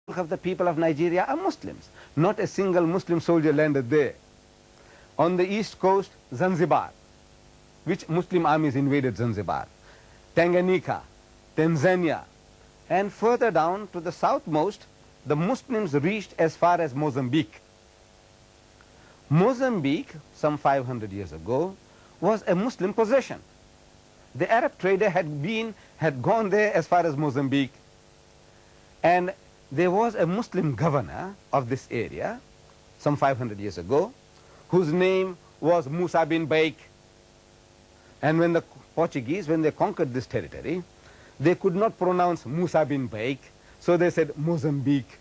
of the people of Nigeria are Muslims. Not a single Muslim soldier landed there. On the east coast, Zanzibar, which Muslim armies invaded Zanzibar, Tanganyika, Tanzania, and further down to the southmost, the Muslims reached as far as Mozambique. Mozambique, some 500 years ago, was a Muslim possession. The Arab trader had gone there as far as Mozambique, and there was a Muslim governor of this area some 500 years ago, whose name was Musa bin Baik. And when the Portuguese, when they conquered this territory, they could not pronounce Musa bin Baik, so they said Mozambique.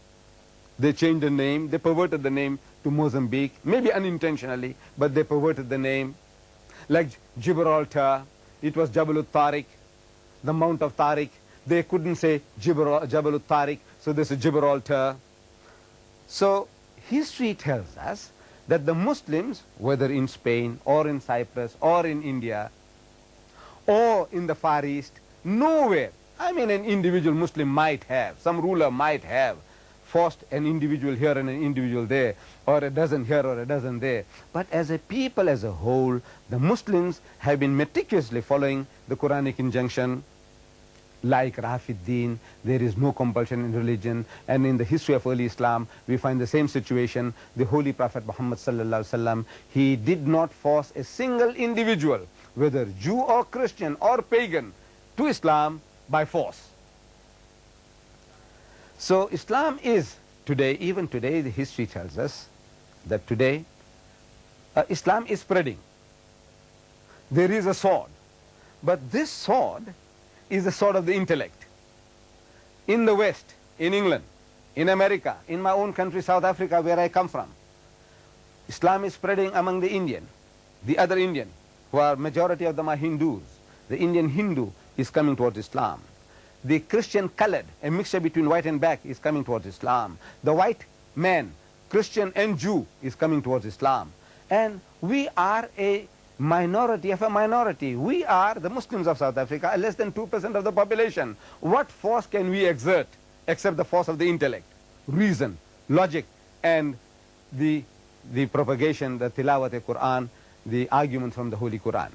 They changed the name, they perverted the name to Mozambique, maybe unintentionally, but they perverted the name. Like Gibraltar, it was Jabal Tariq, the Mount of Tariq. They couldn't say Jabal Tariq, so they said Gibraltar. So history tells us that the Muslims, whether in Spain or in Cyprus or in India or in the Far East, nowhere, I mean an individual Muslim might have, some ruler might have forced an individual here and an individual there, or a dozen here or a dozen there. But as a people as a whole, the Muslims have been meticulously following the Quranic injunction, like Rafiddin, there is no compulsion in religion. And in the history of early Islam, we find the same situation. The Holy Prophet Muhammad sallallahu alaihi wasallam, he did not force a single individual, whether Jew or Christian or pagan, to Islam by force. So Islam is today, even today, the history tells us that today Islam is spreading. There is a sword, but this sword is the sword of the intellect. In the West, in England, in America, in my own country, South Africa, where I come from, Islam is spreading among the Indian, the other Indian, who are majority of them are Hindus. The Indian Hindu is coming towards Islam. The Christian colored, a mixture between white and black, is coming towards Islam. The white man, Christian and Jew, is coming towards Islam. And we are a minority of a minority. We are, the Muslims of South Africa, are less than 2% of the population. What force can we exert except the force of the intellect, reason, logic, and the propagation, the tilawat al-Quran, the argument from the Holy Quran.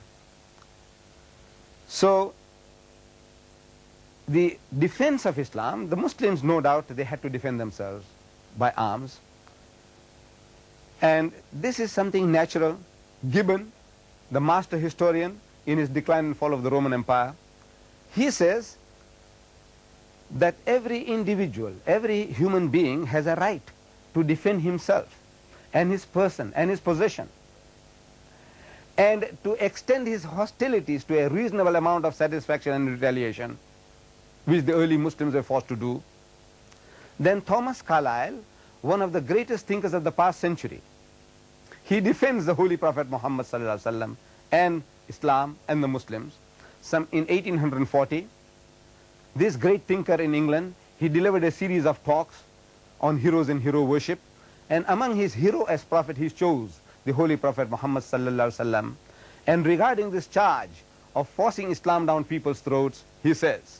So the defense of Islam, the Muslims, no doubt, they had to defend themselves by arms. And this is something natural. Gibbon, the master historian, in his Decline and Fall of the Roman Empire, he says that every individual, every human being has a right to defend himself and his person and his possession, and to extend his hostilities to a reasonable amount of satisfaction and retaliation, which the early Muslims were forced to do. Then Thomas Carlyle, one of the greatest thinkers of the past century, he defends the Holy Prophet Muhammad sallallahu alaihi wasallam and Islam and the Muslims. In 1840, this great thinker in England, he delivered a series of talks on heroes and hero worship, and among his hero as prophet he chose the Holy Prophet Muhammad sallallahu alaihi wasallam. And regarding this charge of forcing Islam down people's throats, he says,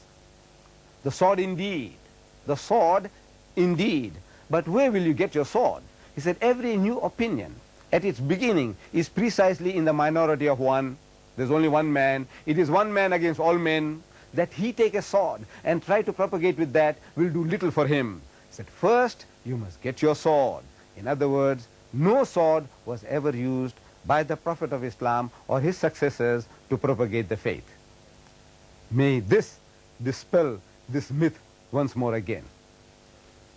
the sword indeed, but where will you get your sword? He said, every new opinion at its beginning is precisely in the minority of one. There's only one man. It is one man against all men. That he take a sword and try to propagate with that will do little for him. He said, first you must get your sword. In other words, no sword was ever used by the Prophet of Islam or his successors to propagate the faith. May this dispel this myth once more again.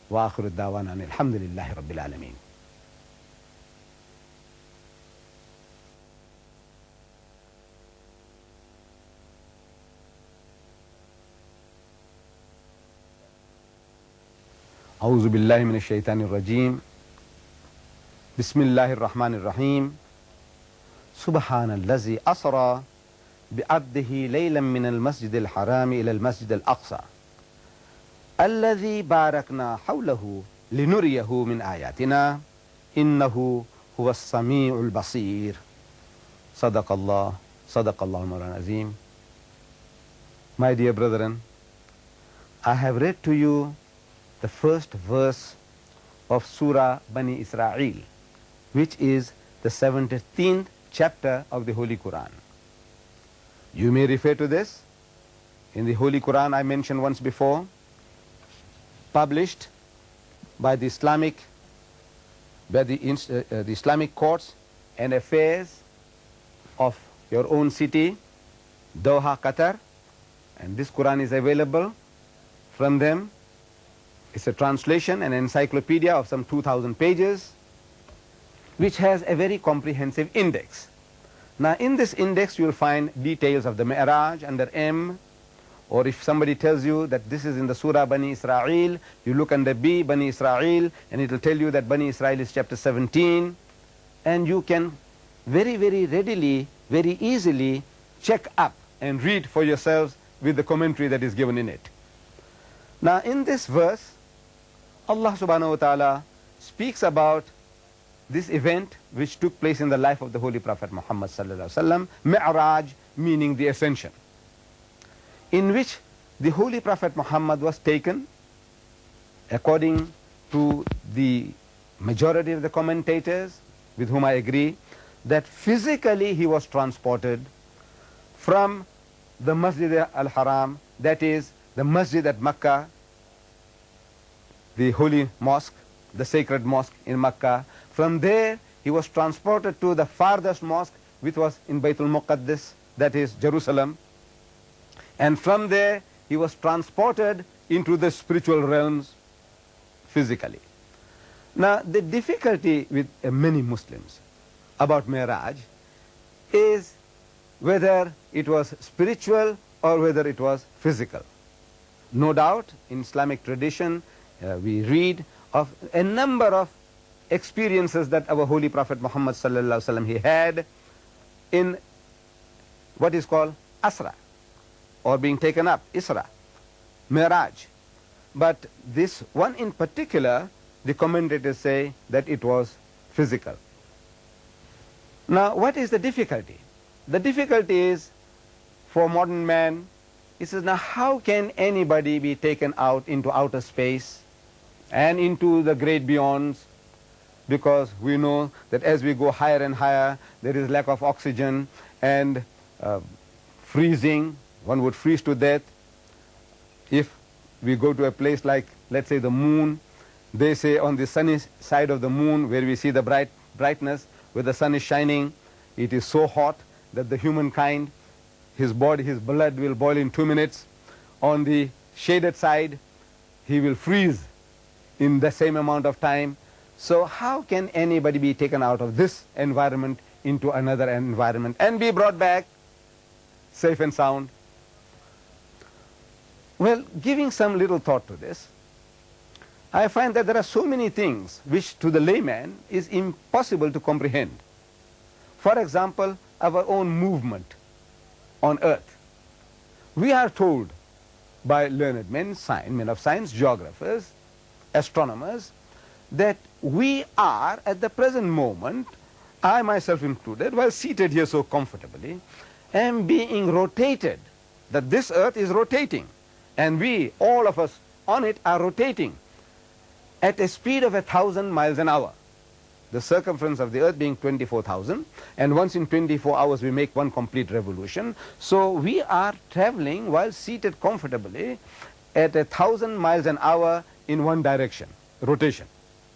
Wa akhiru da'wana alhamdulillahi rabbil alameen. أعوذ بالله من الشيطان الرجيم بسم الله الرحمن الرحيم سبحان الذي أسرى بعبده ليلا من المسجد الحرام إلى المسجد الأقصى الذي باركنا حوله لنريه من آياتنا إنه هو السميع البصير صدق الله مولانا العظيم. My dear brethren, I have read to you the first verse of Surah Bani Israel, which is the 17th chapter of the Holy Quran. You may refer to this in the Holy Quran I mentioned once before, published by the Islamic courts and affairs of your own city, Doha, Qatar, and this Quran is available from them. It's a translation, an encyclopedia of some 2,000 pages, which has a very comprehensive index. Now, in this index, you will find details of the Mi'raj under M, or if somebody tells you that this is in the Surah Bani Israel, you look under B, Bani Israel, and it will tell you that Bani Israel is chapter 17, and you can very, very readily, very easily check up and read for yourselves with the commentary that is given in it. Now, in this verse, Allah subhanahu wa ta'ala speaks about this event which took place in the life of the Holy Prophet Muhammad sallallahu alaihi wasallam, Mi'raj, meaning the ascension, in which the Holy Prophet Muhammad was taken, according to the majority of the commentators, with whom I agree, that physically he was transported from the Masjid al-Haram, that is the Masjid at Makkah, the holy mosque, the sacred mosque in Makkah. From there he was transported to the farthest mosque, which was in Baytul Muqaddis, that is Jerusalem, and from there he was transported into the spiritual realms physically. Now, the difficulty with many Muslims about Mi'raj is whether it was spiritual or whether it was physical. No doubt, in Islamic tradition, we read of a number of experiences that our Holy Prophet Muhammad sallallahu alaihi wasallam he had in what is called Asra, or being taken up, Isra, Mi'raj. But this one in particular, the commentators say that it was physical. Now, what is the difficulty? The difficulty is, for modern man, he says, now how can anybody be taken out into outer space and into the great beyonds? Because we know that as we go higher and higher, there is lack of oxygen and freezing. One would freeze to death. If we go to a place like, let's say, the moon, they say on the sunny side of the moon, where we see the brightness, where the sun is shining, it is so hot that the humankind, his body, his blood will boil in 2 minutes. On the shaded side, he will freeze in the same amount of time. So how can anybody be taken out of this environment into another environment and be brought back safe and sound? Well, giving some little thought to this, I find that there are so many things which to the layman is impossible to comprehend. For example, our own movement on earth. We are told by learned men of science, geographers, astronomers, that we are at the present moment, I myself included, while seated here so comfortably, am being rotated, that this earth is rotating, and we, all of us on it, are rotating at a speed of 1,000 miles an hour. The circumference of the earth being 24,000, and once in 24 hours we make one complete revolution. So we are traveling while seated comfortably at 1,000 miles an hour in one direction, rotation,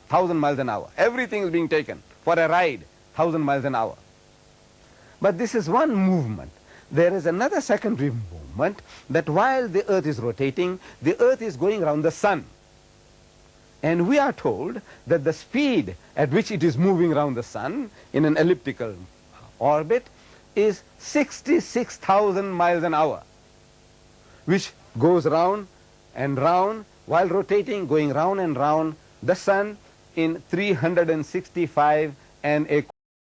1,000 miles an hour. Everything is being taken for a ride, 1,000 miles an hour. But this is one movement. There is another secondary movement, that while the earth is rotating, the earth is going around the sun. And we are told that the speed at which it is moving around the sun in an elliptical orbit is 66,000 miles an hour, which goes round and round while rotating, going round and round the sun in 365 and a